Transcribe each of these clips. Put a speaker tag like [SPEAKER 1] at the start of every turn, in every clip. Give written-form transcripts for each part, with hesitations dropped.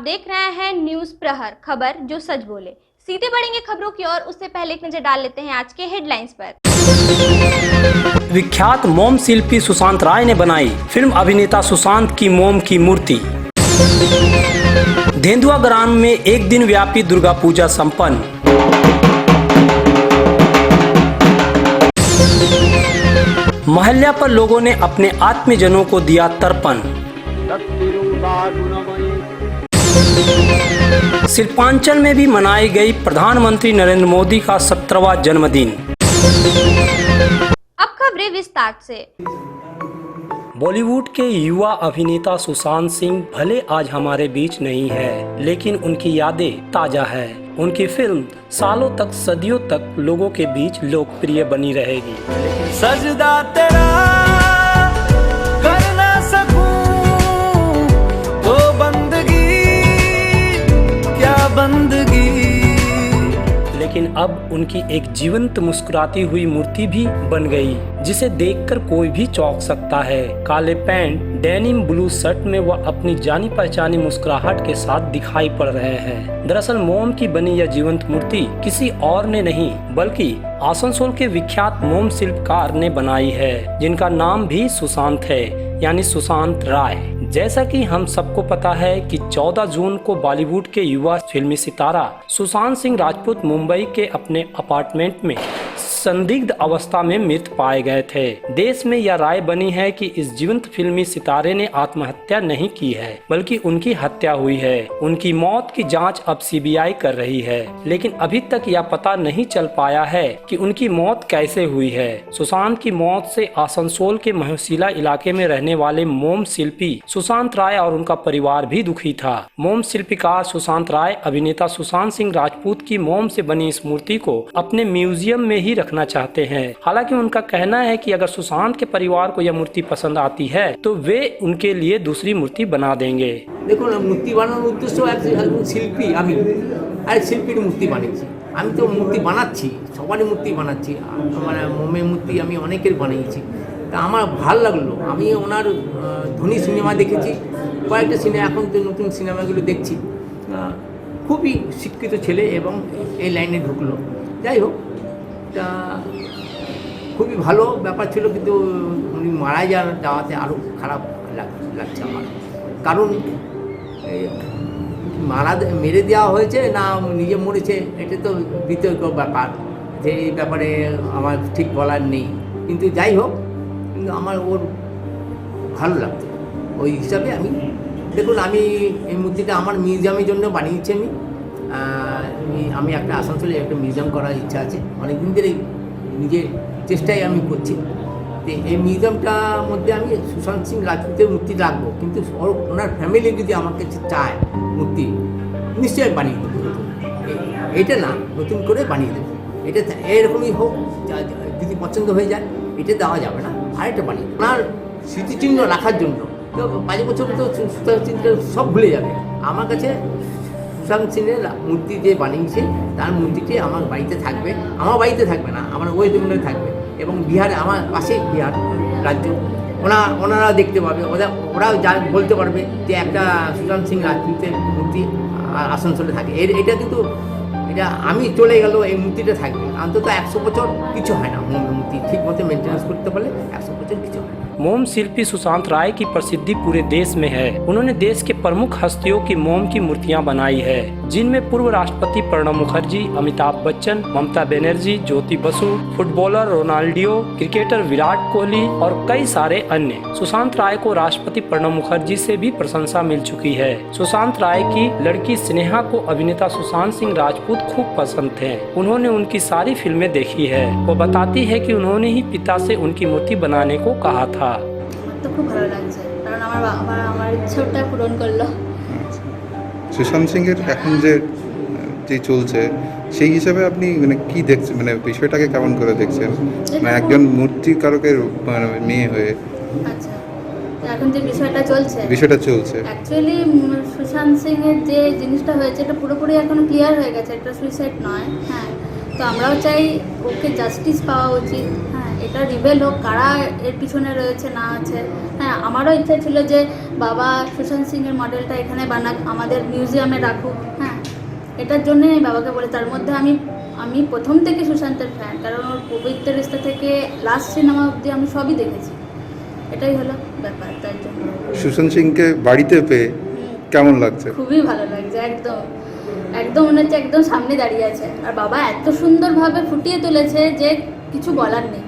[SPEAKER 1] देख रहे हैं न्यूज प्रहर, खबर जो सच बोले। सीधे बढ़ेंगे खबरों की ओर, उससे पहले एक नजर डाल लेते हैं आज के हेडलाइंस पर।
[SPEAKER 2] विख्यात मोम शिल्पी सुशांत राय ने बनाई फिल्म अभिनेता सुशांत की मोम की मूर्ति। धेंधुआ ग्राम में एक दिन व्यापी दुर्गा पूजा संपन्न। महल्या पर लोगों ने अपने आत्मीयजनों को दिया तर्पण। शिल्पांचल में भी मनाई गई प्रधानमंत्री नरेंद्र मोदी का 17वां जन्मदिन।
[SPEAKER 1] अब खबरें विस्तार से।
[SPEAKER 2] बॉलीवुड के युवा अभिनेता सुशांत सिंह भले आज हमारे बीच नहीं है, लेकिन उनकी यादें ताजा है। उनकी फिल्म सालों तक, सदियों तक लोगों के बीच लोकप्रिय बनी रहेगी।
[SPEAKER 3] सजदा तेरा कर ना सकूं तो बंदगी, क्या बंदगी।
[SPEAKER 2] लेकिन अब उनकी एक जीवंत मुस्कुराती हुई मूर्ति भी बन गई, जिसे देखकर कोई भी चौंक सकता है। काले पैंट, डेनिम ब्लू शर्ट में वह अपनी जानी पहचानी मुस्कुराहट के साथ दिखाई पड़ रहे हैं। दरअसल मोम की बनी यह जीवंत मूर्ति किसी और ने नहीं, बल्कि आसनसोल के विख्यात मोम शिल्पकार ने बनाई है, जिनका नाम भी सुशांत है, यानी सुशांत राय। जैसा कि हम सबको पता है कि 14 जून को बॉलीवुड के युवा फिल्मी सितारा सुशांत सिंह राजपूत मुंबई के अपने अपार्टमेंट में संदिग्ध अवस्था में मृत पाए गए थे। देश में यह राय बनी है कि इस जीवंत फिल्मी सितारे ने आत्महत्या नहीं की है, बल्कि उनकी हत्या हुई है। उनकी मौत की जांच अब सीबीआई कर रही है, लेकिन अभी तक यह पता नहीं चल पाया है कि उनकी मौत कैसे हुई है। सुशांत की मौत से आसनसोल के महुसीला इलाके में रहने वाले मोम शिल्पी सुशांत राय और उनका परिवार भी दुखी था। मोम शिल्पकार सुशांत राय अभिनेता सुशांत सिंह राजपूत की मोम से बनी इस मूर्ति को अपने म्यूजियम में ही रखना चाहते हैं। हालांकि उनका कहना है कि अगर सुशांत के परिवार को यह मूर्ति पसंद आती है तो वे उनके लिए दूसरी मूर्ति बना देंगे।
[SPEAKER 4] देखो ना, मूर्ति बानाনোর উদ্দেশ্য একজন শিল্পী, আমি আরেক শিল্পীর মূর্তি বানিয়েছি। আমি তো মূর্তি বানাচ্ছি, সবারই মূর্তি বানাচ্ছি। আমার মোমের মূর্তি আমি অনেকের বানিয়েছি। তা আমার ভালো লাগলো। আমি ওনার ধনী সিনেমা দেখেছি, কয়েকটা সিনেমা, এখন তো নতুন সিনেমাগুলো দেখছি। খুবই শিক্ষিত ছেলে এবং এই লাইনে ঢুকলো। যাই হোক, তা খুবই ভালো ব্যাপার ছিল, কিন্তু উনি মারা যাওয়াতে আরও খারাপ লাগছে আমার। কারণ মেরে দেওয়া হয়েছে না নিজে মরেছে, এটা তো বিতর্ক ব্যাপার, যে এই ব্যাপারে আমার ঠিক বলার নেই। কিন্তু যাই হোক, কিন্তু আমার ওর ভালো লাগতো। ওই হিসাবে আমি, দেখুন, আমি এই মূর্তিটা আমার মিউজিয়ামের জন্য বানিয়েছি। আমি একটা আসানসোলে একটা মিউজিয়াম করার ইচ্ছা আছে, অনেকদিন ধরে নিজের চেষ্টাই আমি করছি। তো এই মিউজিয়ামটার মধ্যে আমি সুশান্ত সিং রাজপুতের মূর্তি রাখবো, কিন্তু ওনার ফ্যামিলি যদি আমার কাছে চায় মূর্তি, নিশ্চয়ই বানিয়ে দেবো। এটা না, নতুন করে বানিয়ে দেবো। এটা এরকমই হোক, যদি পছন্দ হয়ে যায়, এটা দেওয়া যাবে না, আরেকটা বানিয়ে দেবো। ওনার স্মৃতিচিহ্ন রাখার জন্য। তো 5 বছর তো সুশান্ত সব ভুলে যাবে। আমার কাছে সুশান্ত সিংয়ের মূর্তি যে বানিয়েছে, তার মূর্তিটি আমার বাড়িতে থাকবে। আমার বাড়িতে থাকবে না, আমার ওয়েস্ট বেঙ্গলে থাকবে, এবং বিহারে, আমার পাশে বিহার রাজ্য, ওনারা দেখতে পাবে। ওরাও যা বলতে পারবে যে একটা সুশান্ত সিং রাজপুতের মূর্তি আসানসোলে থাকে। এটা কিন্তু, এটা আমি চলে গেল, এই মূর্তিটা থাকবে। অন্তত 100 বছর কিছু হয় না। মূর্তি ঠিক মতো মেনটেন্স করতে পারলে 100 বছর কিছু হয় না।
[SPEAKER 2] मोम शिल्पी सुशांत राय की प्रसिद्धि पूरे देश में है। उन्होंने देश के प्रमुख हस्तियों की मोम की मूर्तियां बनाई है, जिनमें पूर्व राष्ट्रपति प्रणब मुखर्जी, अमिताभ बच्चन, ममता बनर्जी, ज्योति बसु, फुटबॉलर रोनाल्डियो, क्रिकेटर विराट कोहली और कई सारे अन्य। सुशांत राय को राष्ट्रपति प्रणब मुखर्जी से भी प्रशंसा मिल चुकी है। सुशांत राय की लड़की स्नेहा को अभिनेता सुशांत सिंह राजपूत खूब पसंद थे। उन्होंने उनकी सारी फिल्में देखी है। वो बताती है कि उन्होंने ही पिता से उनकी मूर्ति बनाने को कहा था।
[SPEAKER 5] তো খুব ভালো লাগছে, কারণ আমার ইচ্ছাটা পূরণ করলো।
[SPEAKER 6] সুশান্ত সিংয়ের এখন যে চলছে, সেই হিসাবে আপনি মানে কি দেখছেন, মানে বিষয়টাকে কেমন করে দেখছেন, মানে একজন মূর্তিকারকের মেয়ে হয়ে?
[SPEAKER 5] আচ্ছা, এখন যে বিষয়টা চলছে অ্যাকচুয়ালি সুশান্ত সিংয়ের যে জিনিসটা হয়েছে, এটা পুরোপুরি এখন ক্লিয়ার হয়ে গেছে, এটা সুইসাইড নয়। হ্যাঁ, তো আমরাও চাই ওকে জাস্টিস পাওয়া উচিত। হ্যাঁ, এটা রিভেল হোক কারা এর পিছনে রয়েছে না আছে। হ্যাঁ, আমারও ইচ্ছা ছিল যে বাবা সুশান্ত সিংয়ের মডেলটা এখানে বানাক, আমাদের মিউজিয়ামে রাখুক। হ্যাঁ, এটার জন্যই আমি বাবাকে বলি। তার মধ্যে আমি প্রথম থেকে সুশান্তের ফ্যান, কারণ ওর পবিত্র রিস্তা থেকে লাস্ট সিনেমা অবধি আমি সবই দেখেছি। এটাই হলো ব্যাপার, তার জন্য।
[SPEAKER 6] সুশান্ত সিংকে বাড়িতে পেয়ে কেমন লাগছে?
[SPEAKER 5] খুবই ভালো লাগছে, একদম একদম মনে হচ্ছে একদম সামনে দাঁড়িয়ে আছে। আর বাবা এত সুন্দরভাবে ফুটিয়ে তুলেছে যে কিছু বলার নেই।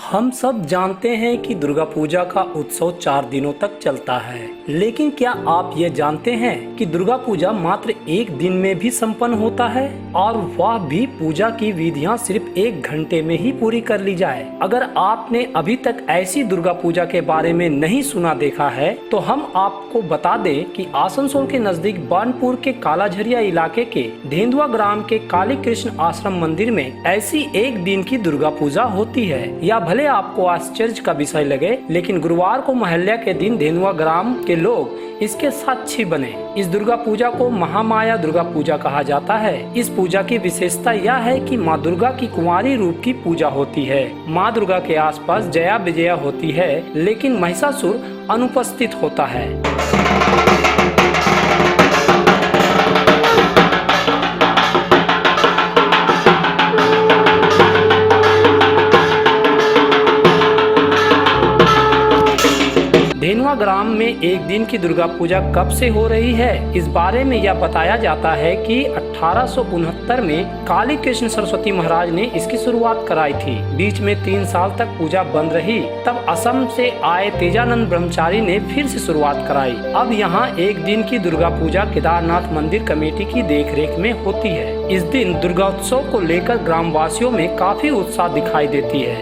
[SPEAKER 2] हम सब जानते हैं कि दुर्गा पूजा का उत्सव 4 दिनों तक चलता है, लेकिन क्या आप ये जानते हैं कि दुर्गा पूजा मात्र एक दिन में भी संपन्न होता है, और वह भी पूजा की विधियां सिर्फ 1 घंटे में ही पूरी कर ली जाए। अगर आपने अभी तक ऐसी दुर्गा पूजा के बारे में नहीं सुना देखा है, तो हम आपको बता दें कि आसनसोल के नजदीक बानपुर के कालाझरिया इलाके के धेंधुआ ग्राम के काली कृष्ण आश्रम मंदिर में ऐसी एक दिन की दुर्गा पूजा होती है। या भले आपको आश्चर्य का विषय लगे, लेकिन गुरुवार को महल्या के दिन धेंधुआ ग्राम के लोग इसके साक्षी बने। इस दुर्गा पूजा को महामाया दुर्गा पूजा कहा जाता है। इस पूजा की विशेषता यह है कि माँ दुर्गा की कुंवारी रूप की पूजा होती है। माँ दुर्गा के आसपास जया विजया होती है, लेकिन महिषासुर अनुपस्थित होता है। धेनुआ ग्राम में एक दिन की दुर्गा पूजा कब से हो रही है, इस बारे में यह बताया जाता है कि 1869 में काली कृष्ण सरस्वती महाराज ने इसकी शुरुआत कराई थी। बीच में 3 साल तक पूजा बंद रही। तब असम से आए तेजानंद ब्रह्मचारी ने फिर से शुरुआत कराई। अब यहाँ एक दिन की दुर्गा पूजा केदारनाथ मंदिर कमेटी की देखरेख में होती है। इस दिन दुर्गा उत्सव को लेकर ग्रामवासियों में काफी उत्साह दिखाई देती है।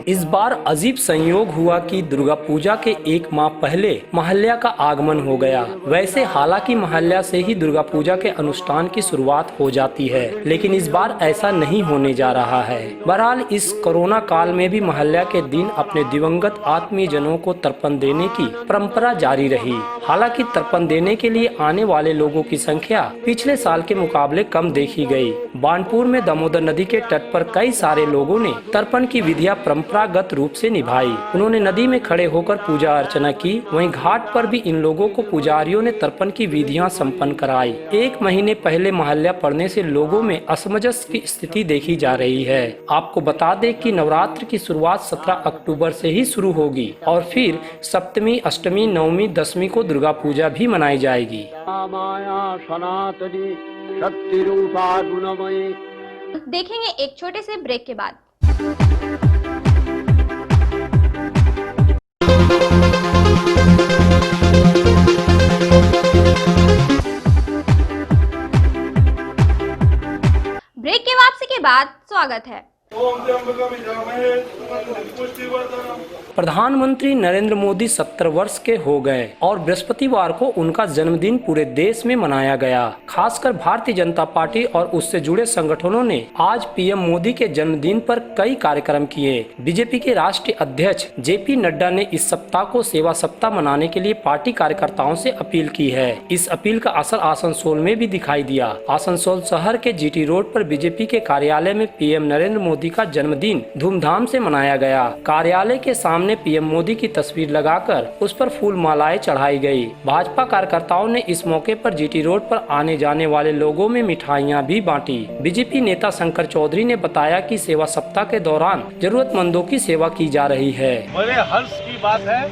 [SPEAKER 2] इस बार अजीब संयोग हुआ कि दुर्गा पूजा के 1 माह पहले महल्या का आगमन हो गया। वैसे हालांकि महल्या से ही दुर्गा पूजा के अनुष्ठान की शुरुआत हो जाती है, लेकिन इस बार ऐसा नहीं होने जा रहा है। बहरहाल इस कोरोना काल में भी महल्या के दिन अपने दिवंगत आत्मीय जनों को तर्पण देने की परंपरा जारी रही। हालांकि तर्पण देने के लिए आने वाले लोगों की संख्या पिछले साल के मुकाबले कम देखी गई। बानपुर में दामोदर नदी के तट पर कई सारे लोगों ने तर्पण की विधियां परंपरागत रूप से निभाई। उन्होंने नदी में खड़े होकर पूजा अर्चना की। वहीं घाट पर भी इन लोगों को पुजारियों ने तर्पण की विधियां संपन्न कराई। 1 महीने पहले महल्या पड़ने से लोगों में असमंजस की स्थिति देखी जा रही है। आपको बता दें कि नवरात्र की शुरुआत 17 अक्टूबर से ही शुरू होगी और फिर सप्तमी, अष्टमी, नवमी, दशमी को दुर्गा पूजा भी मनाई जाएगी।
[SPEAKER 1] देखेंगे एक छोटे से ब्रेक के बाद। ब्रेक के वापसी के बाद स्वागत है।
[SPEAKER 2] प्रधानमंत्री नरेंद्र मोदी 70 वर्ष के हो गए और बृहस्पतिवार को उनका जन्मदिन पूरे देश में मनाया गया। खासकर भारतीय जनता पार्टी और उससे जुड़े संगठनों ने आज पीएम मोदी के जन्मदिन पर कई कार्यक्रम किए। बीजेपी के राष्ट्रीय अध्यक्ष जेपी नड्डा ने इस सप्ताह को सेवा सप्ताह मनाने के लिए पार्टी कार्यकर्ताओं से अपील की है। इस अपील का असर आसनसोल में भी दिखाई दिया। आसनसोल शहर के जीटी रोड पर बीजेपी के कार्यालय में पीएम नरेंद्र मोदी का जन्मदिन धूमधाम से मनाया गया। कार्यालय के सामने पीएम मोदी की तस्वीर लगाकर उस पर फूल मालाएं चढ़ाई गई। भाजपा कार्यकर्ताओं ने इस मौके पर जीटी रोड पर आने जाने वाले लोगों में मिठाइयां भी बांटी। बीजेपी नेता शंकर चौधरी ने बताया कि सेवा सप्ताह के दौरान जरूरतमंदों की सेवा की जा रही है।
[SPEAKER 7] बड़े हर्ष की बात है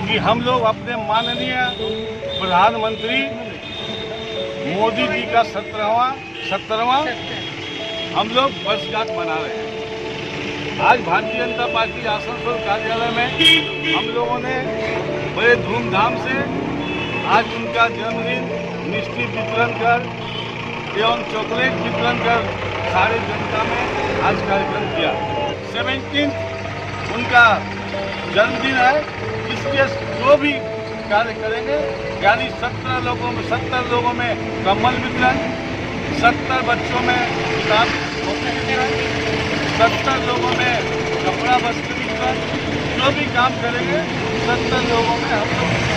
[SPEAKER 7] कि हम लोग अपने माननीय प्रधानमंत्री मोदी जी का 17वां हम लोग वर्षगांठ मना रहे हैं। आज भारतीय जनता पार्टी आसनसोल कार्यालय में हम लोगों ने बड़े धूमधाम से आज उनका जन्मदिन मिष्टी वितरण कर एवं चॉकलेट वितरण कर सारे जनता में आज कार्यक्रम किया। 17 उनका जन्मदिन है, इसके जो भी कार्य करेंगे यानी 70 लोगों में कम्बल वितरण, 70 बच्चों में किताब कॉपी वितरण, 70 लोगों में कपड़ा वस्त्र वितरण, जो भी काम करेंगे 70 लोगों में हम लोग।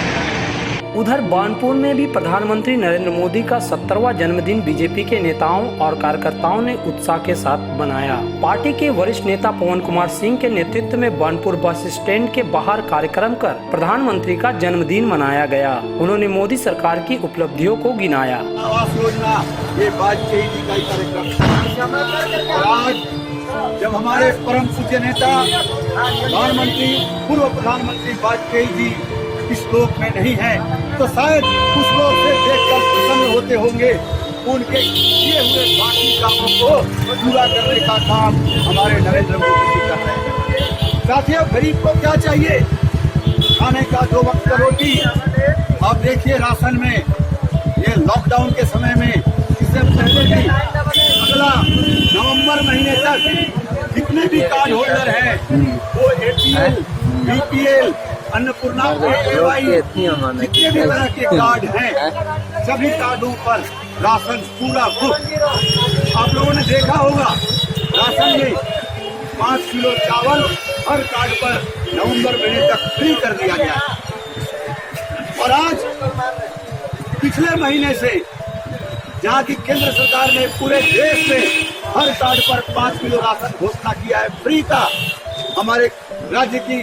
[SPEAKER 2] उधर बानपुर में भी प्रधानमंत्री नरेंद्र मोदी का 70वां जन्मदिन बीजेपी के नेताओं और कार्यकर्ताओं ने उत्साह के साथ मनाया। पार्टी के वरिष्ठ नेता पवन कुमार सिंह के नेतृत्व में बानपुर बस स्टैंड के बाहर कार्यक्रम कर प्रधानमंत्री का जन्मदिन मनाया गया। उन्होंने मोदी सरकार की उपलब्धियों को गिनाया।
[SPEAKER 8] आवास योजना ये वाजपेयी जी का ही कार्यक्रम। और आज जब हमारे परम पूज्य नेता पूर्व प्रधानमंत्री वाजपेयी जी इस लोक में नहीं है, तो शायद कुछ लोग से देखकर प्रसन्न होते होंगे। उनके किए हुए बाकी कामों को पूरा करने का काम हमारे नरेंद्र मोदी जी कर रहे हैं। साथियों, गरीब को क्या चाहिए? खाने का 2 वक्त का रोटी। आप देखिए राशन में ये लॉकडाउन के समय में, इससे पहले भी अगला नवंबर महीने तक जितने भी कार्ड होल्डर हैं वो APL, BPL, अन्नपूर्णा, जितने भी तरह के कार्ड हैं सभी कार्डों पर राशन पूरा मुफ्त। आप लोगों ने देखा होगा राशन में 5 किलो चावल हर कार्ड पर नवंबर महीने तक फ्री कर दिया गया है। और आज पिछले महीने से जहाँ की केंद्र सरकार ने पूरे देश में हर कार्ड पर 5 किलो राशन घोषणा किया है फ्री का, हमारे राज्य की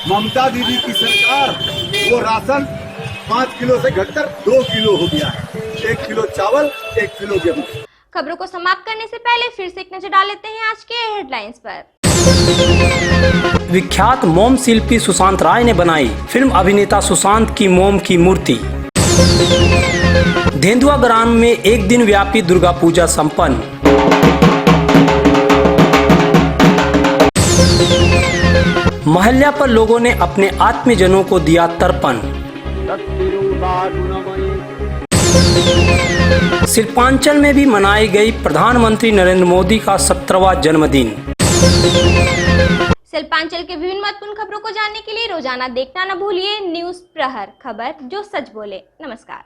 [SPEAKER 8] ममता दीदी की सरकार वो राशन 5 किलो से घटकर 2 किलो हो गया है। 1 किलो चावल, 1 किलो गेहूँ।
[SPEAKER 1] खबरों को समाप्त करने से पहले फिर से एक नजर डाल लेते हैं आज के हेडलाइंस पर।
[SPEAKER 2] विख्यात मोम शिल्पी सुशांत राय ने बनाई फिल्म अभिनेता सुशांत की मोम की मूर्ति। धेंधुआ ग्राम में एक दिन व्यापी दुर्गा पूजा संपन्न। महल्या पर लोगों ने अपने आत्मीयजनों को दिया तर्पण। शिल्पांचल में भी मनाई गई प्रधानमंत्री नरेंद्र मोदी का 70वां जन्मदिन।
[SPEAKER 1] शिल्पांचल के विभिन्न महत्वपूर्ण खबरों को जानने के लिए रोजाना देखना न भूलिए न्यूज़ प्रहर, खबर जो सच बोले। नमस्कार।